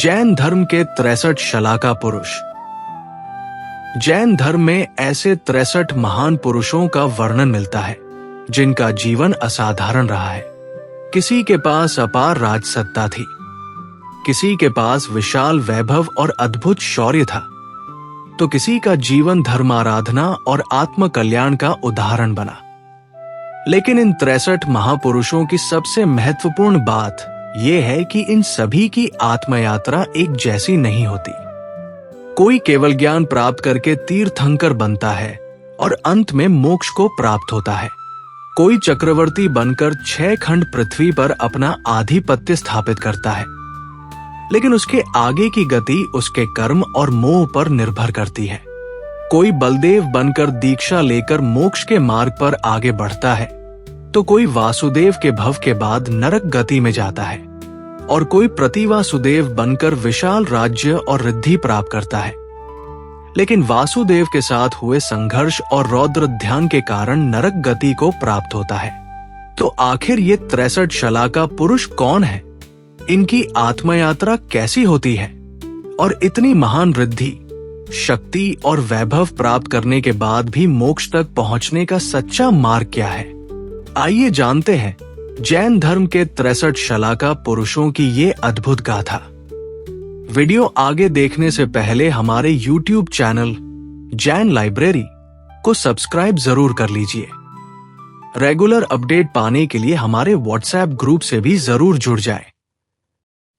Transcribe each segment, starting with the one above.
जैन धर्म के 63 शलाका पुरुष। जैन धर्म में ऐसे 63 महान पुरुषों का वर्णन मिलता है जिनका जीवन असाधारण रहा है। किसी के पास अपार राजसत्ता थी, किसी के पास विशाल वैभव और अद्भुत शौर्य था, तो किसी का जीवन धर्माराधना और आत्म कल्याण का उदाहरण बना। लेकिन इन 63 महापुरुषों की सबसे महत्वपूर्ण बात यह है कि इन सभी की आत्मयात्रा एक जैसी नहीं होती। कोई केवल ज्ञान प्राप्त करके तीर्थंकर बनता है और अंत में मोक्ष को प्राप्त होता है। कोई चक्रवर्ती बनकर 6 खंड पृथ्वी पर अपना आधिपत्य स्थापित करता है, लेकिन उसके आगे की गति उसके कर्म और मोह पर निर्भर करती है। कोई बलदेव बनकर दीक्षा लेकर मोक्ष के मार्ग पर आगे बढ़ता है, तो कोई वासुदेव के भव के बाद नरक गति में जाता है, और कोई प्रतिवासुदेव बनकर विशाल राज्य और रिद्धि प्राप्त करता है। लेकिन वासुदेव के साथ हुए संघर्ष और रौद्र ध्यान के कारण नरक गति को प्राप्त होता है। तो आखिर ये 63 शलाका पुरुष कौन है? इनकी आत्मयात्रा कैसी होती है? और इतनी महान रिद्धि, शक्ति और वैभव प्राप्त करने के बाद भी मोक्ष तक पहुंचने का सच्चा मार्ग क्या है? आइए जानते हैं जैन धर्म के 63 शलाका पुरुषों की ये अद्भुत गाथा। वीडियो आगे देखने से पहले हमारे YouTube चैनल जैन लाइब्रेरी को सब्सक्राइब जरूर कर लीजिए। रेगुलर अपडेट पाने के लिए हमारे WhatsApp ग्रुप से भी जरूर जुड़ जाएं।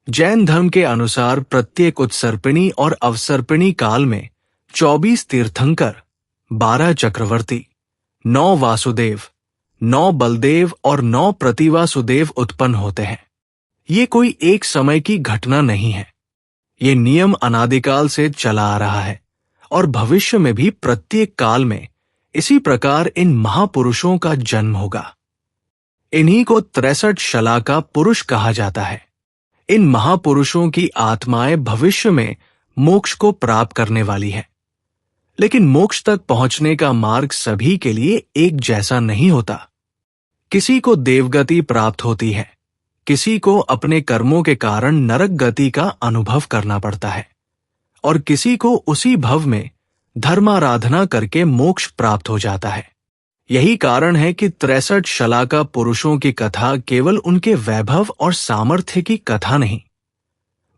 जैन धर्म के अनुसार प्रत्येक उत्सर्पिणी और अवसर्पिणी काल में 24 तीर्थंकर, 12 चक्रवर्ती, 9 वासुदेव, 9 बलदेव और 9 प्रतिवासुदेव उत्पन्न होते हैं। ये कोई एक समय की घटना नहीं है। ये नियम अनादिकाल से चला आ रहा है और भविष्य में भी प्रत्येक काल में इसी प्रकार इन महापुरुषों का जन्म होगा। इन्हीं को 63 शलाका पुरुष कहा जाता है। इन महापुरुषों की आत्माएं भविष्य में मोक्ष को प्राप्त करने वाली है। लेकिन मोक्ष तक पहुंचने का मार्ग सभी के लिए एक जैसा नहीं होता। किसी को देवगति प्राप्त होती है, किसी को अपने कर्मों के कारण नरक गति का अनुभव करना पड़ता है, और किसी को उसी भव में धर्माराधना करके मोक्ष प्राप्त हो जाता है। यही कारण है कि 63 शलाका पुरुषों की कथा केवल उनके वैभव और सामर्थ्य की कथा नहीं,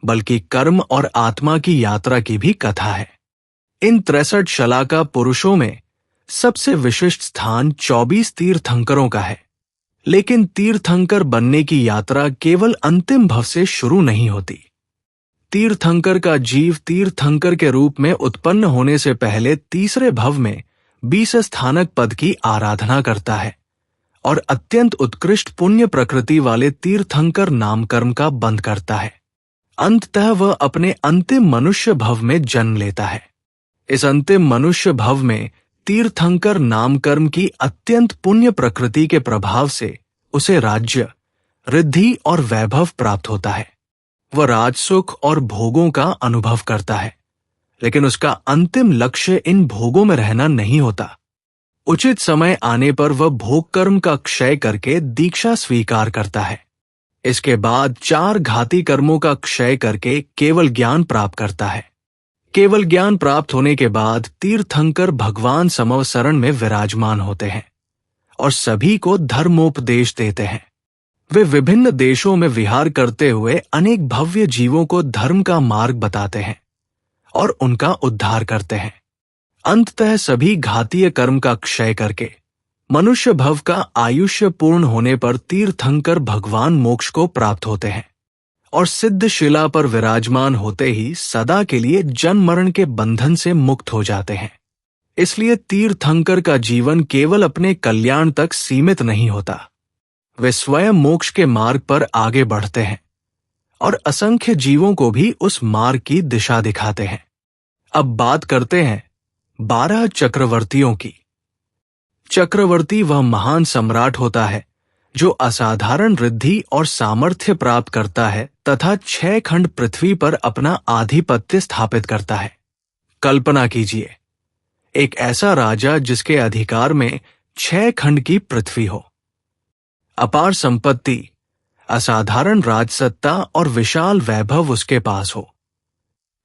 बल्कि कर्म और आत्मा की यात्रा की भी कथा है। इन 63 शलाका पुरुषों में सबसे विशिष्ट स्थान 24 तीर्थंकरों का है। लेकिन तीर्थंकर बनने की यात्रा केवल अंतिम भव से शुरू नहीं होती। तीर्थंकर का जीव तीर्थंकर के रूप में उत्पन्न होने से पहले तीसरे भव में 20 स्थानक पद की आराधना करता है और अत्यंत उत्कृष्ट पुण्य प्रकृति वाले तीर्थंकर नामकर्म का बंध करता है। अंततः वह अपने अंतिम मनुष्य भव में जन्म लेता है। इस अंतिम मनुष्य भव में तीर्थंकर नामकर्म की अत्यंत पुण्य प्रकृति के प्रभाव से उसे राज्य, रिद्धि और वैभव प्राप्त होता है। वह राजसुख और भोगों का अनुभव करता है, लेकिन उसका अंतिम लक्ष्य इन भोगों में रहना नहीं होता। उचित समय आने पर वह भोग कर्म का क्षय करके दीक्षा स्वीकार करता है। इसके बाद 4 घाती कर्मों का क्षय करके केवल ज्ञान प्राप्त करता है। केवल ज्ञान प्राप्त होने के बाद तीर्थंकर भगवान समवसरण में विराजमान होते हैं और सभी को धर्मोपदेश देते हैं। वे विभिन्न देशों में विहार करते हुए अनेक भव्य जीवों को धर्म का मार्ग बताते हैं और उनका उद्धार करते हैं। अंततः सभी घातीय कर्म का क्षय करके मनुष्य भव का आयुष्य पूर्ण होने पर तीर्थंकर भगवान मोक्ष को प्राप्त होते हैं और सिद्ध शिला पर विराजमान होते ही सदा के लिए जन्म मरण के बंधन से मुक्त हो जाते हैं। इसलिए तीर्थंकर का जीवन केवल अपने कल्याण तक सीमित नहीं होता। वे स्वयं मोक्ष के मार्ग पर आगे बढ़ते हैं और असंख्य जीवों को भी उस मार्ग की दिशा दिखाते हैं। अब बात करते हैं 12 चक्रवर्तियों की। चक्रवर्ती वह महान सम्राट होता है जो असाधारण रिद्धि और सामर्थ्य प्राप्त करता है तथा 6 खंड पृथ्वी पर अपना आधिपत्य स्थापित करता है। कल्पना कीजिए, एक ऐसा राजा जिसके अधिकार में 6 खंड की पृथ्वी हो, अपार संपत्ति, असाधारण राजसत्ता और विशाल वैभव उसके पास हो।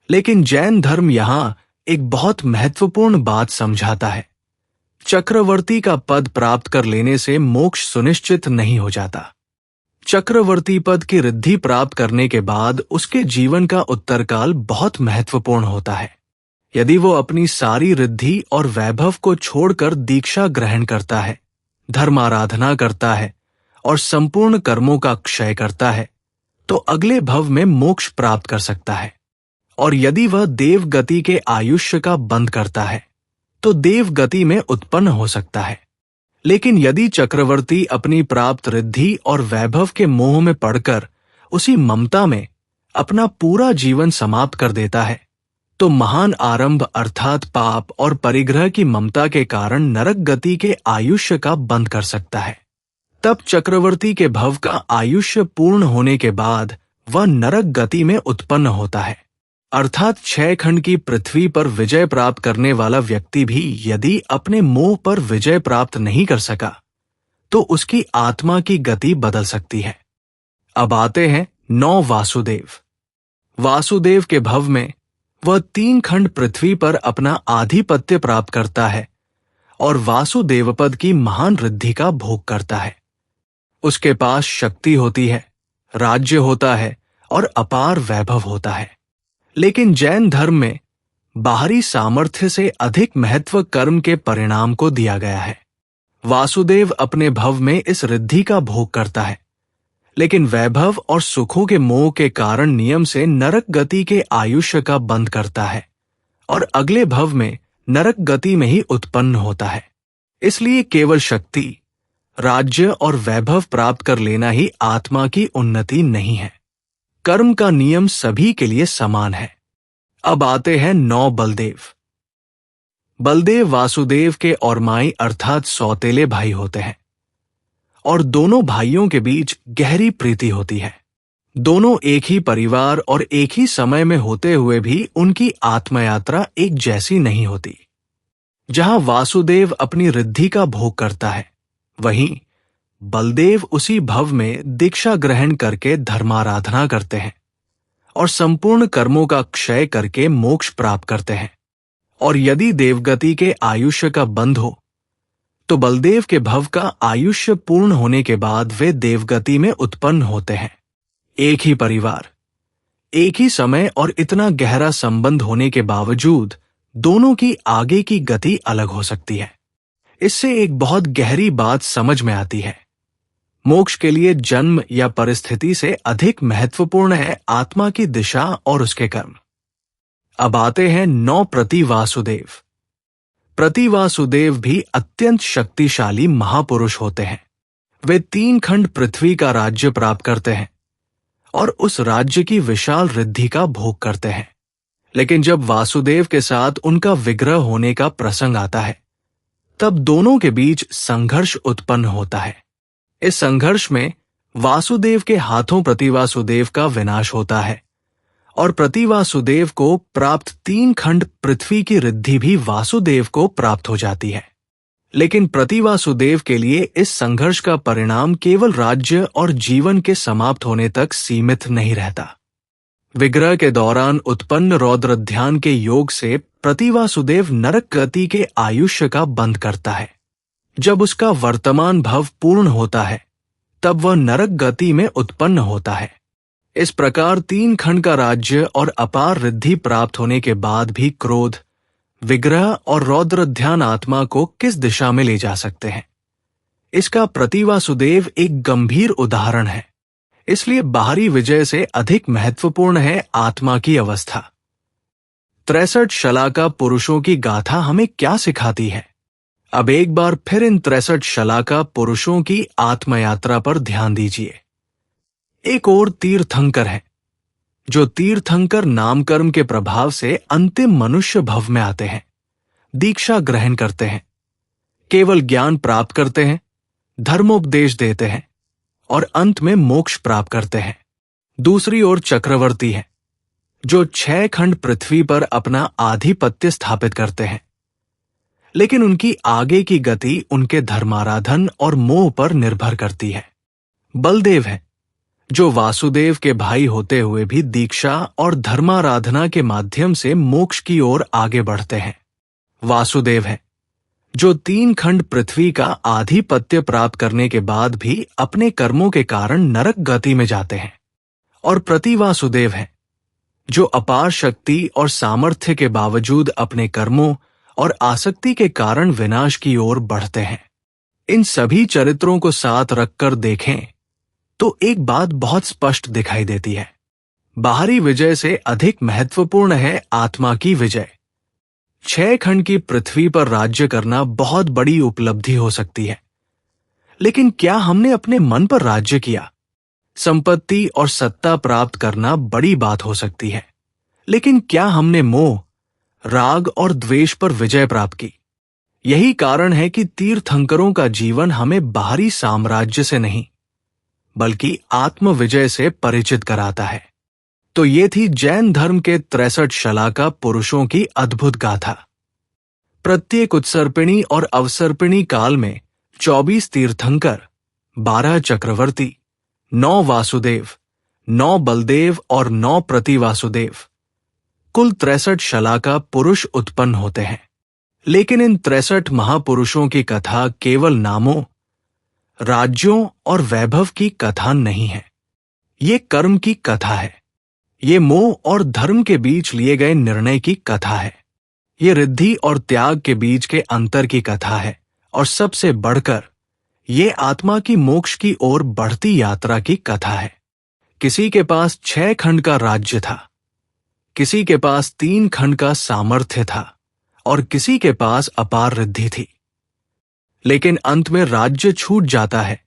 लेकिन जैन धर्म यहां एक बहुत महत्वपूर्ण बात समझाता है। चक्रवर्ती का पद प्राप्त कर लेने से मोक्ष सुनिश्चित नहीं हो जाता। चक्रवर्ती पद की रिद्धि प्राप्त करने के बाद उसके जीवन का उत्तरकाल बहुत महत्वपूर्ण होता है। यदि वो अपनी सारी रिद्धि और वैभव को छोड़कर दीक्षा ग्रहण करता है, धर्माराधना करता है और संपूर्ण कर्मों का क्षय करता है, तो अगले भव में मोक्ष प्राप्त कर सकता है। और यदि वह देव गति के आयुष्य का बंध करता है, तो देव गति में उत्पन्न हो सकता है। लेकिन यदि चक्रवर्ती अपनी प्राप्त रिद्धि और वैभव के मोह में पड़कर उसी ममता में अपना पूरा जीवन समाप्त कर देता है, तो महान आरंभ अर्थात पाप और परिग्रह की ममता के कारण नरक गति के आयुष्य का बंध कर सकता है। तब चक्रवर्ती के भव का आयुष्य पूर्ण होने के बाद वह नरक गति में उत्पन्न होता है। अर्थात 6 खंड की पृथ्वी पर विजय प्राप्त करने वाला व्यक्ति भी यदि अपने मोह पर विजय प्राप्त नहीं कर सका, तो उसकी आत्मा की गति बदल सकती है। अब आते हैं 9 वासुदेव। वासुदेव के भव में वह 3 खंड पृथ्वी पर अपना आधिपत्य प्राप्त करता है और वासुदेव पद की महान रिद्धि का भोग करता है। उसके पास शक्ति होती है, राज्य होता है और अपार वैभव होता है। लेकिन जैन धर्म में बाहरी सामर्थ्य से अधिक महत्व कर्म के परिणाम को दिया गया है। वासुदेव अपने भव में इस रिद्धि का भोग करता है, लेकिन वैभव और सुखों के मोह के कारण नियम से नरक गति के आयुष्य का बंध करता है और अगले भव में नरक गति में ही उत्पन्न होता है। इसलिए केवल शक्ति, राज्य और वैभव प्राप्त कर लेना ही आत्मा की उन्नति नहीं है। कर्म का नियम सभी के लिए समान है। अब आते हैं 9 बलदेव। बलदेव वासुदेव के औरमाई अर्थात सौतेले भाई होते हैं और दोनों भाइयों के बीच गहरी प्रीति होती है। दोनों एक ही परिवार और एक ही समय में होते हुए भी उनकी आत्मयात्रा एक जैसी नहीं होती। जहां वासुदेव अपनी रिद्धि का भोग करता है, वहीं बलदेव उसी भव में दीक्षा ग्रहण करके धर्माराधना करते हैं और संपूर्ण कर्मों का क्षय करके मोक्ष प्राप्त करते हैं। और यदि देवगति के आयुष्य का बंध हो, तो बलदेव के भव का आयुष्य पूर्ण होने के बाद वे देवगति में उत्पन्न होते हैं। एक ही परिवार, एक ही समय और इतना गहरा संबंध होने के बावजूद दोनों की आगे की गति अलग हो सकती है। इससे एक बहुत गहरी बात समझ में आती है। मोक्ष के लिए जन्म या परिस्थिति से अधिक महत्वपूर्ण है आत्मा की दिशा और उसके कर्म। अब आते हैं 9 प्रतिवासुदेव। प्रतिवासुदेव भी अत्यंत शक्तिशाली महापुरुष होते हैं। वे 3 खंड पृथ्वी का राज्य प्राप्त करते हैं और उस राज्य की विशाल रिद्धि का भोग करते हैं। लेकिन जब वासुदेव के साथ उनका विग्रह होने का प्रसंग आता है, तब दोनों के बीच संघर्ष उत्पन्न होता है। इस संघर्ष में वासुदेव के हाथों प्रतिवासुदेव का विनाश होता है और प्रतिवासुदेव को प्राप्त 3 खंड पृथ्वी की रिद्धि भी वासुदेव को प्राप्त हो जाती है। लेकिन प्रतिवासुदेव के लिए इस संघर्ष का परिणाम केवल राज्य और जीवन के समाप्त होने तक सीमित नहीं रहता। विग्रह के दौरान उत्पन्न रौद्र ध्यान के योग से प्रतिवासुदेव नरक गति के आयुष्य का बंध करता है। जब उसका वर्तमान भव पूर्ण होता है, तब वह नरक गति में उत्पन्न होता है। इस प्रकार 3 खंड का राज्य और अपार रिद्धि प्राप्त होने के बाद भी क्रोध, विग्रह और रौद्र ध्यान आत्मा को किस दिशा में ले जा सकते हैं, इसका प्रतिवासुदेव एक गंभीर उदाहरण है। इसलिए बाहरी विजय से अधिक महत्वपूर्ण है आत्मा की अवस्था। 63 शलाका पुरुषों की गाथा हमें क्या सिखाती है? अब एक बार फिर इन 63 शलाका पुरुषों की आत्मयात्रा पर ध्यान दीजिए। एक और तीर्थंकर है, जो तीर्थंकर नामकर्म के प्रभाव से अंतिम मनुष्य भव में आते हैं, दीक्षा ग्रहण करते हैं, केवल ज्ञान प्राप्त करते हैं, धर्मोपदेश देते हैं और अंत में मोक्ष प्राप्त करते हैं। दूसरी ओर चक्रवर्ती है, जो 6 खंड पृथ्वी पर अपना आधिपत्य स्थापित करते हैं, लेकिन उनकी आगे की गति उनके धर्माराधन और मोह पर निर्भर करती है। बलदेव है, जो वासुदेव के भाई होते हुए भी दीक्षा और धर्माराधना के माध्यम से मोक्ष की ओर आगे बढ़ते हैं। वासुदेव है जो 3 खंड पृथ्वी का आधिपत्य प्राप्त करने के बाद भी अपने कर्मों के कारण नरक गति में जाते हैं, और प्रतिवासुदेव है जो अपार शक्ति और सामर्थ्य के बावजूद अपने कर्मों और आसक्ति के कारण विनाश की ओर बढ़ते हैं। इन सभी चरित्रों को साथ रखकर देखें तो एक बात बहुत स्पष्ट दिखाई देती है। बाहरी विजय से अधिक महत्वपूर्ण है आत्मा की विजय। 6 खंड की पृथ्वी पर राज्य करना बहुत बड़ी उपलब्धि हो सकती है, लेकिन क्या हमने अपने मन पर राज्य किया? संपत्ति और सत्ता प्राप्त करना बड़ी बात हो सकती है, लेकिन क्या हमने मोह, राग और द्वेष पर विजय प्राप्त की? यही कारण है कि तीर्थंकरों का जीवन हमें बाहरी साम्राज्य से नहीं बल्कि आत्म विजय से परिचित कराता है। तो ये थी जैन धर्म के 63 शलाका पुरुषों की अद्भुत गाथा। प्रत्येक उत्सर्पिणी और अवसर्पिणी काल में 24 तीर्थंकर, 12 चक्रवर्ती, 9 वासुदेव, 9 बलदेव और 9 प्रतिवासुदेव, कुल 63 शलाका पुरुष उत्पन्न होते हैं। लेकिन इन 63 महापुरुषों की कथा केवल नामों, राज्यों और वैभव की कथा नहीं है। ये कर्म की कथा है। ये मोह और धर्म के बीच लिए गए निर्णय की कथा है। ये रिद्धि और त्याग के बीच के अंतर की कथा है, और सबसे बढ़कर ये आत्मा की मोक्ष की ओर बढ़ती यात्रा की कथा है। किसी के पास 6 खंड का राज्य था, किसी के पास 3 खंड का सामर्थ्य था, और किसी के पास अपार रिद्धि थी। लेकिन अंत में राज्य छूट जाता है,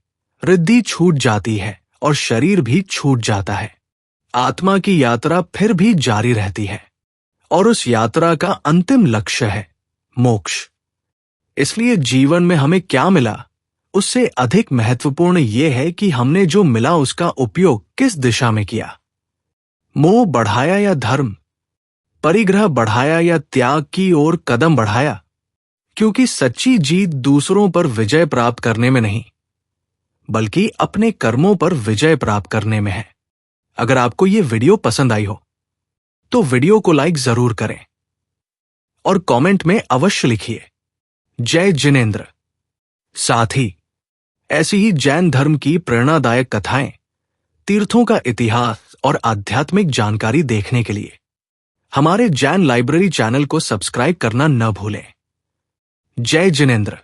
रिद्धि छूट जाती है और शरीर भी छूट जाता है। आत्मा की यात्रा फिर भी जारी रहती है, और उस यात्रा का अंतिम लक्ष्य है मोक्ष। इसलिए जीवन में हमें क्या मिला, उससे अधिक महत्वपूर्ण यह है कि हमने जो मिला उसका उपयोग किस दिशा में किया। मोह बढ़ाया या धर्म, परिग्रह बढ़ाया या त्याग की ओर कदम बढ़ाया? क्योंकि सच्ची जीत दूसरों पर विजय प्राप्त करने में नहीं, बल्कि अपने कर्मों पर विजय प्राप्त करने में है। अगर आपको ये वीडियो पसंद आई हो तो वीडियो को लाइक जरूर करें और कमेंट में अवश्य लिखिए जय जिनेंद्र। साथ ही ऐसी ही जैन धर्म की प्रेरणादायक कथाएं, तीर्थों का इतिहास और आध्यात्मिक जानकारी देखने के लिए हमारे जैन लाइब्रेरी चैनल को सब्सक्राइब करना न भूलें। जय जिनेंद्र।